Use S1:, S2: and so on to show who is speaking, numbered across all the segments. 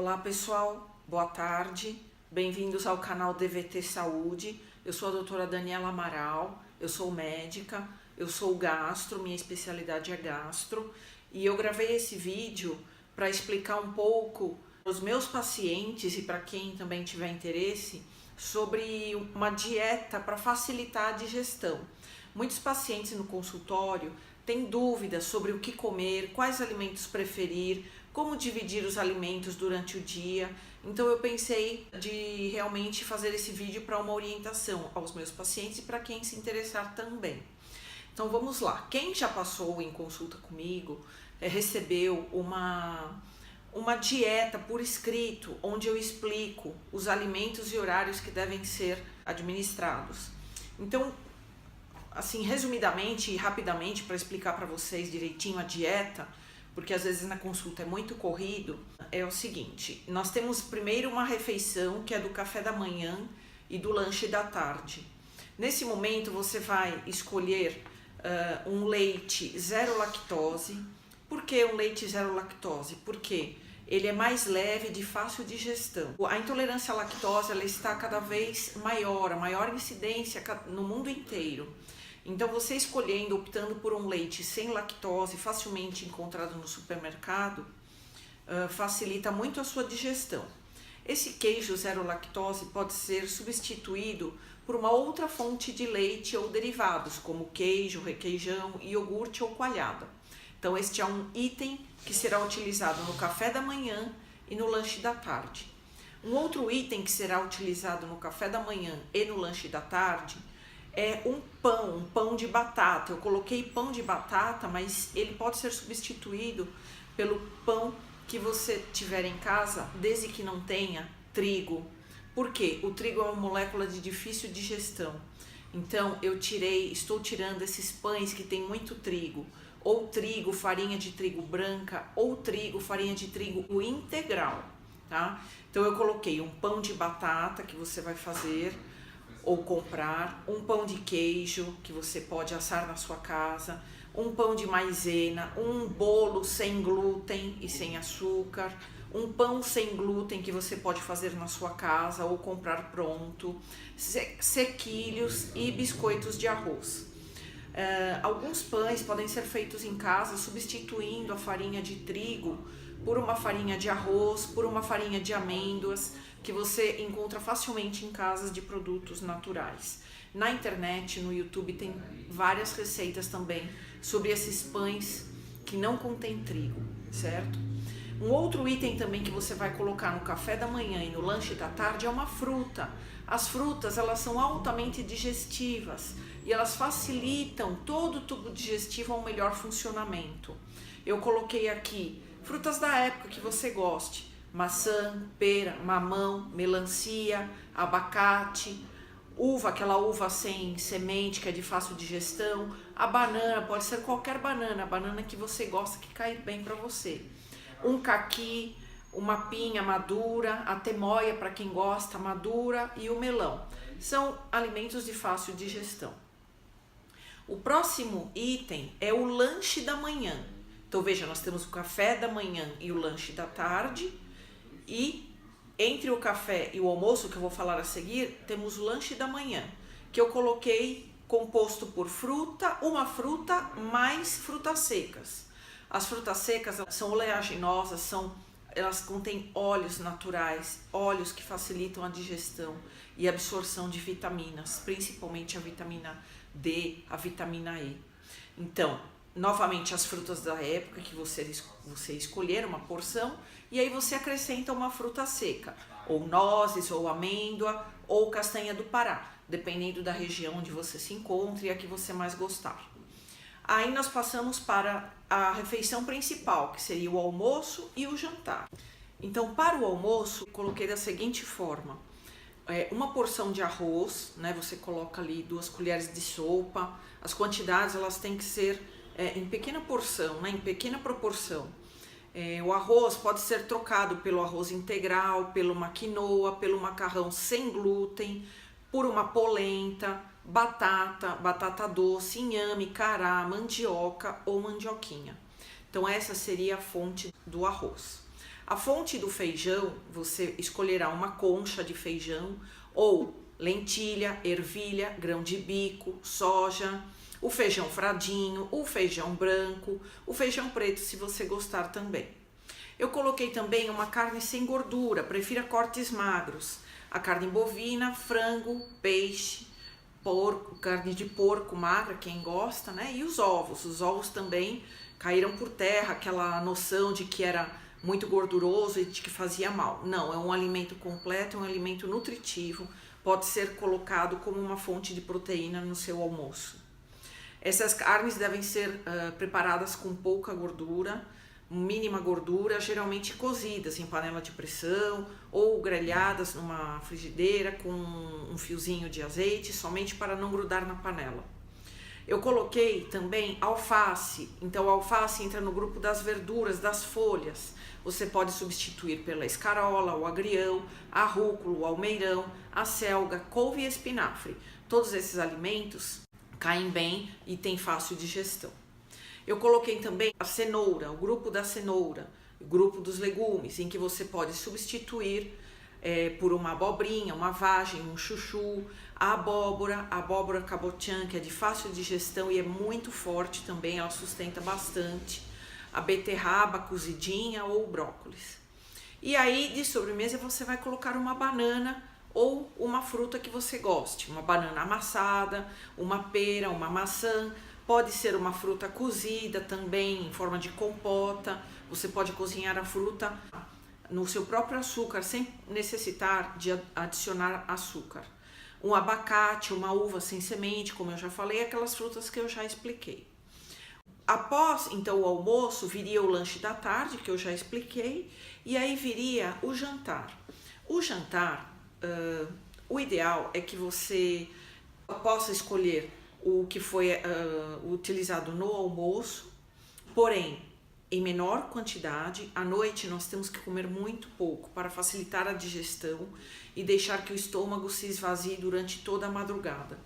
S1: Olá pessoal, boa tarde, bem-vindos ao canal DVT Saúde. Eu sou a doutora Daniela Amaral, eu sou médica, eu sou gastro, minha especialidade é gastro, e eu gravei esse vídeo para explicar um pouco aos meus pacientes e para quem também tiver interesse sobre uma dieta para facilitar a digestão. Muitos pacientes no consultório têm dúvidas sobre o que comer, quais alimentos preferir, como dividir os alimentos durante o dia. Então eu pensei de realmente fazer esse vídeo para uma orientação aos meus pacientes e para quem se interessar também. Então vamos lá, quem já passou em consulta comigo recebeu uma dieta por escrito, onde eu explico os alimentos e horários que devem ser administrados. Então, assim, resumidamente e rapidamente, para explicar para vocês direitinho a dieta, porque às vezes na consulta é muito corrido, é o seguinte: nós temos primeiro uma refeição que é do café da manhã e do lanche da tarde. Nesse momento você vai escolher um leite zero lactose. Por que um leite zero lactose? Porque ele é mais leve e de fácil digestão. A intolerância à lactose ela está cada vez maior, a maior incidência no mundo inteiro. Então você escolhendo, optando por um leite sem lactose, facilmente encontrado no supermercado, facilita muito a sua digestão. Esse queijo zero lactose pode ser substituído por uma outra fonte de leite ou derivados, como queijo, requeijão, iogurte ou coalhada. Então este é um item que será utilizado no café da manhã e no lanche da tarde. Um outro item que será utilizado no café da manhã e no lanche da tarde é um pão de batata. Eu coloquei pão de batata, mas ele pode ser substituído pelo pão que você tiver em casa, desde que não tenha trigo. Por quê? O trigo é uma molécula de difícil digestão. Então estou tirando esses pães que tem muito trigo, ou trigo, farinha de trigo branca, ou trigo, farinha de trigo integral, tá? Então eu coloquei um pão de batata que você vai fazer ou comprar, um pão de queijo que você pode assar na sua casa, um pão de maisena, um bolo sem glúten e sem açúcar, um pão sem glúten que você pode fazer na sua casa ou comprar pronto, sequilhos e biscoitos de arroz. Alguns pães podem ser feitos em casa substituindo a farinha de trigo por uma farinha de arroz, por uma farinha de amêndoas, que você encontra facilmente em casas de produtos naturais. Na internet, no YouTube, tem várias receitas também sobre esses pães que não contêm trigo, certo? Um outro item também que você vai colocar no café da manhã e no lanche da tarde é uma fruta. As frutas, elas são altamente digestivas e elas facilitam todo o tubo digestivo ao melhor funcionamento. Eu coloquei aqui frutas da época que você goste: maçã, pera, mamão, melancia, abacate, uva, aquela uva sem semente que é de fácil digestão, a banana, pode ser qualquer banana, a banana que você gosta, que cai bem para você. Um caqui, uma pinha madura, a temoia para quem gosta, madura, e o melão. São alimentos de fácil digestão. O próximo item é o lanche da manhã. Então veja, nós temos o café da manhã e o lanche da tarde, e entre o café e o almoço, que eu vou falar a seguir, temos o lanche da manhã, que eu coloquei composto por fruta, uma fruta mais frutas secas. As frutas secas são oleaginosas, elas contêm óleos naturais, óleos que facilitam a digestão e absorção de vitaminas, principalmente a vitamina D, a vitamina E. Então, novamente, as frutas da época que você escolher uma porção, e aí você acrescenta uma fruta seca, ou nozes, ou amêndoa, ou castanha do Pará, dependendo da região onde você se encontre e a que você mais gostar. Aí nós passamos para a refeição principal, que seria o almoço e o jantar. Então, para o almoço, coloquei da seguinte forma: uma porção de arroz, né? Você coloca ali 2 colheres de sopa. As quantidades elas têm que ser em pequena porção, né? Em pequena proporção. O arroz pode ser trocado pelo arroz integral, pelo quinoa, pelo macarrão sem glúten, por uma polenta, batata doce, inhame, cará, mandioca ou mandioquinha. Então essa seria a fonte do arroz. A fonte do feijão, você escolherá uma concha de feijão ou lentilha, ervilha, grão de bico, soja, o feijão fradinho, o feijão branco, o feijão preto se você gostar também. Eu coloquei também uma carne sem gordura, prefira cortes magros. A carne bovina, frango, peixe, porco, carne de porco magra, quem gosta, né? E os ovos. Os ovos também caíram por terra, aquela noção de que era muito gorduroso e de que fazia mal. Não, é um alimento completo, é um alimento nutritivo, pode ser colocado como uma fonte de proteína no seu almoço. Essas carnes devem ser preparadas com pouca gordura, mínima gordura, geralmente cozidas em panela de pressão ou grelhadas numa frigideira com um fiozinho de azeite, somente para não grudar na panela. Eu coloquei também alface, então a alface entra no grupo das verduras, das folhas. Você pode substituir pela escarola, o agrião, a rúcula, o almeirão, a selga, couve e espinafre. Todos esses alimentos caem bem e têm fácil digestão. Eu coloquei também a cenoura, o grupo da cenoura, o grupo dos legumes, em que você pode substituir por uma abobrinha, uma vagem, um chuchu, a abóbora cabotiã, que é de fácil digestão e é muito forte também, ela sustenta bastante, a beterraba cozidinha ou brócolis. E aí, de sobremesa, você vai colocar uma banana ou uma fruta que você goste, uma banana amassada, uma pera, uma maçã. Pode ser uma fruta cozida também, em forma de compota. Você pode cozinhar a fruta no seu próprio açúcar, sem necessitar de adicionar açúcar. Um abacate, uma uva sem semente, como eu já falei, aquelas frutas que eu já expliquei. Após, então, o almoço, viria o lanche da tarde, que eu já expliquei, e aí viria o jantar. O jantar, o ideal é que você possa escolher o que foi utilizado no almoço, porém em menor quantidade. À noite nós temos que comer muito pouco para facilitar a digestão e deixar que o estômago se esvazie durante toda a madrugada.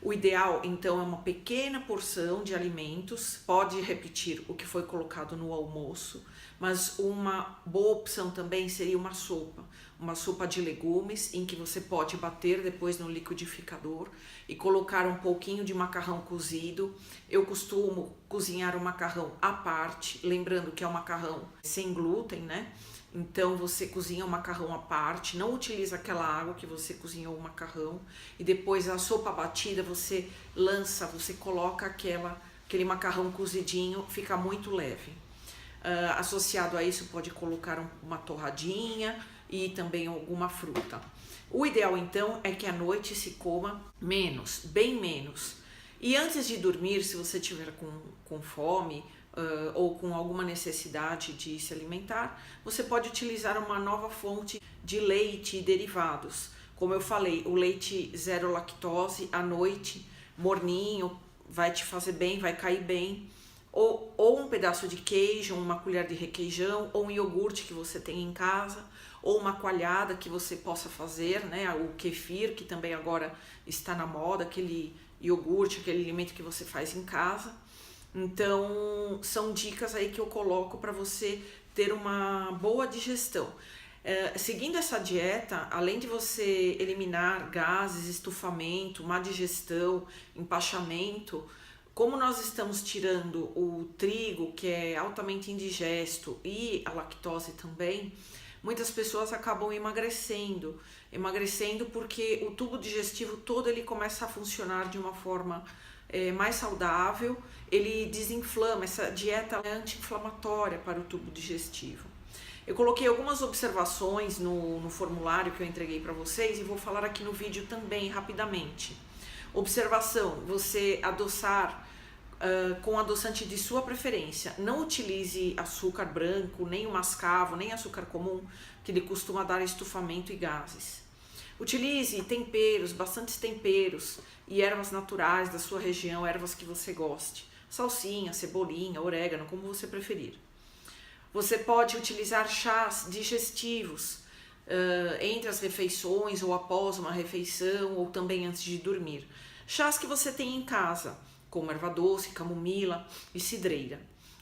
S1: O ideal então é uma pequena porção de alimentos, pode repetir o que foi colocado no almoço, mas uma boa opção também seria uma sopa de legumes, em que você pode bater depois no liquidificador e colocar um pouquinho de macarrão cozido. Eu costumo cozinhar o macarrão à parte, lembrando que é um macarrão sem glúten, né? Então você cozinha o macarrão à parte, não utiliza aquela água que você cozinhou o macarrão, e depois a sopa batida você coloca aquele macarrão cozidinho, fica muito leve. Associado a isso pode colocar uma torradinha e também alguma fruta. O ideal então é que à noite se coma menos, bem menos. E antes de dormir, se você tiver com fome ou com alguma necessidade de se alimentar, você pode utilizar uma nova fonte de leite e derivados. Como eu falei, o leite zero lactose à noite, morninho, vai te fazer bem, vai cair bem. Ou um pedaço de queijo, uma colher de requeijão, ou um iogurte que você tem em casa, ou uma coalhada que você possa fazer, né? O kefir, que também agora está na moda, aquele iogurte, aquele alimento que você faz em casa. Então, são dicas aí que eu coloco para você ter uma boa digestão. Seguindo essa dieta, além de você eliminar gases, estufamento, má digestão, empachamento, como nós estamos tirando o trigo, que é altamente indigesto, e a lactose também, muitas pessoas acabam emagrecendo porque o tubo digestivo todo ele começa a funcionar de uma forma mais saudável, ele desinflama, essa dieta é anti-inflamatória para o tubo digestivo. Eu coloquei algumas observações no formulário que eu entreguei para vocês e vou falar aqui no vídeo também rapidamente. Observação: você adoçar com adoçante de sua preferência. Não utilize açúcar branco, nem o mascavo, nem açúcar comum, que ele costuma dar estufamento e gases. Utilize temperos, bastantes temperos e ervas naturais da sua região, ervas que você goste. Salsinha, cebolinha, orégano, como você preferir. Você pode utilizar chás digestivos entre as refeições ou após uma refeição ou também antes de dormir. Chás que você tem em casa, como erva doce, camomila e cidreira.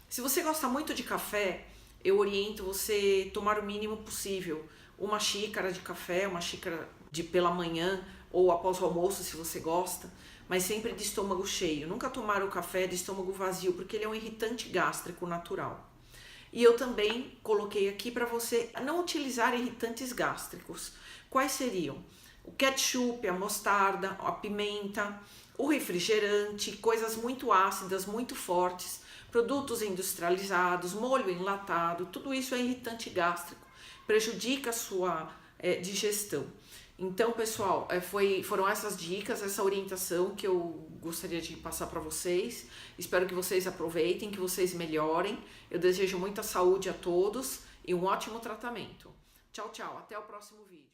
S1: Se você gosta muito de café, eu oriento você tomar o mínimo possível. Uma xícara de café, uma xícara de pela manhã ou após o almoço, se você gosta, mas sempre de estômago cheio. Nunca tomar o café de estômago vazio, porque ele é um irritante gástrico natural. E eu também coloquei aqui para você não utilizar irritantes gástricos. Quais seriam? O ketchup, a mostarda, a pimenta, o refrigerante, coisas muito ácidas, muito fortes, produtos industrializados, molho enlatado, tudo isso é irritante gástrico, prejudica a sua digestão. Então, pessoal, foram essas dicas, essa orientação que eu gostaria de passar para vocês. Espero que vocês aproveitem, que vocês melhorem. Eu desejo muita saúde a todos e um ótimo tratamento. Tchau, tchau. Até o próximo vídeo.